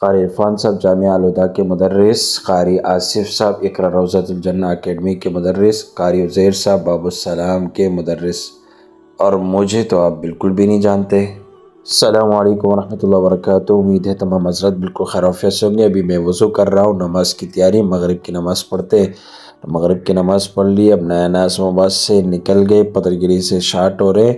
قاری عرفان صاحب جامعہ الہدیٰ کے مدرس، قاری آصف صاحب اقرا روضۃ الجنہ اکیڈمی کے مدرس، قاری عزیر صاحب باب السلام کے مدرس، اور مجھے تو آپ بالکل بھی نہیں جانتے۔ السلام علیکم ورحمۃ اللہ وبرکاتہ۔ امید ہے تمام حضرات بالکل خیر وافیت سے ہوں گے۔ ابھی میں وضو کر رہا ہوں، نماز کی تیاری، مغرب کی نماز پڑھتے، مغرب کی نماز پڑھ لی، اب نیا اسلام آباد سے نکل گئے، پترگیری سے شارٹ ہو رہے،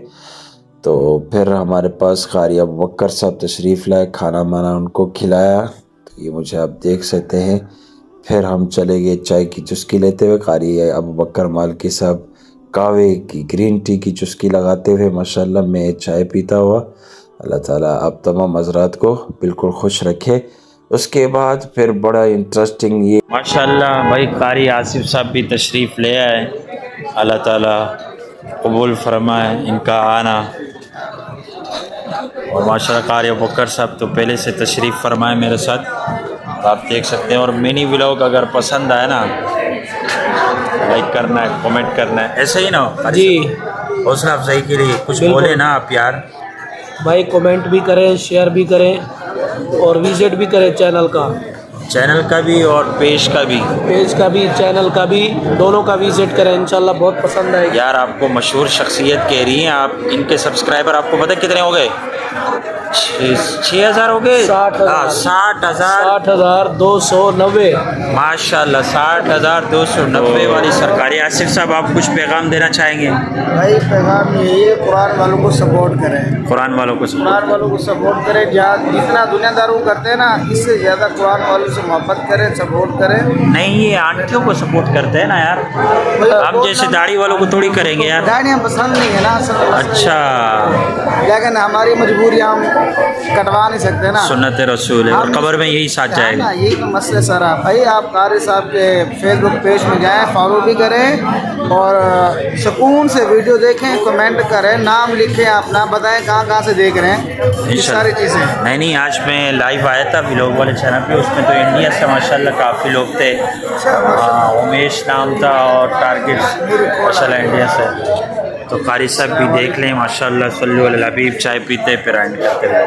تو پھر ہمارے پاس قاری ابوبکر صاحب تشریف لائے، کھانا مانا ان کو کھلایا، تو یہ مجھے آپ دیکھ سکتے ہیں۔ پھر ہم چلے گئے چائے کی چسکی لیتے ہوئے، قاری ابوبکر مالکی صاحب قہوے کی گرین ٹی کی چسکی لگاتے ہوئے، ماشاءاللہ میں چائے پیتا ہوا۔ اللہ تعالیٰ آپ تمام حضرات کو بالکل خوش رکھے۔ اس کے بعد پھر بڑا انٹرسٹنگ یہ ماشاءاللہ بھائی قاری آصف صاحب بھی تشریف لے آئے، اللہ تعالیٰ قبول فرمائے ان کا آنا، اور ماشاءاللہ قاری ابوبکر صاحب تو پہلے سے تشریف فرمائے میرے ساتھ، آپ دیکھ سکتے ہیں۔ اور منی ولاگ اگر پسند آئے نا، لائک کرنا ہے، کمنٹ کرنا ہے، ایسے ہی نا جی حوصلہ افزائی کے لیے کچھ بالکل بولے نا آپ یار۔ بھائی، کمنٹ بھی کریں، شیئر بھی کریں، اور وزٹ بھی کریں چینل کا بھی اور پیج کا بھی چینل کا بھی، دونوں کا وزٹ کریں، انشاءاللہ بہت پسند آئے گی۔ یار آپ کو مشہور شخصیت کہہ رہی ہیں، آپ ان کے سبسکرائبر آپ کو پتہ کتنے ہو گئے؟ 6,000 ہو گئے، 60,290 ماشاءاللہ 60,290 والی سرکاری۔ آصف صاحب آپ کچھ پیغام دینا چاہیں گے؟ بھائی پیغام یہی ہے، قرآن والوں کو سپورٹ کریں، قرآن والوں کو قرآن والوں کو سپورٹ کریں، جتنا دنیا داروں کرتے ہیں نا، اس سے زیادہ قرآن والوں سے محبت کریں، سپورٹ کریں۔ نہیں، یہ آنٹیوں کو سپورٹ کرتے ہیں نا یار، ہم جیسے داڑھی والوں کو تھوڑی کریں گے یار۔ داڑیاں پسند نہیں ہے نا اصل مسئلہ، اچھا، لیکن ہماری مجبوری ہم کٹوا نہیں سکتے نا، سنت رسول ہے، اور قبر میں یہی ساتھ جائے گا۔ یہی تو مسئلہ سر۔ بھائی آپ قاری صاحب کے فیس بک پیج میں جائیں، فالو بھی کریں، اور سکون سے ویڈیو دیکھیں، کمنٹ کریں، نام لکھیں، اپنا بتائیں کہاں سے دیکھ رہے ہیں، یہ ساری چیزیں۔ نہیں، آج میں لائیو آیا تھا ولاگ والے چینل پہ، اس میں تو انڈیا سے ماشاءاللہ کافی لوگ تھے، امیش نام تھا، اور ٹارگٹ ماشاءاللہ انڈیا سے، تو قاری صاحب بھی دیکھ لیں، ماشاءاللہ صلی اللہ علیہ وسلم، چائے پیتے پھر اینڈ کرتے ہوئے۔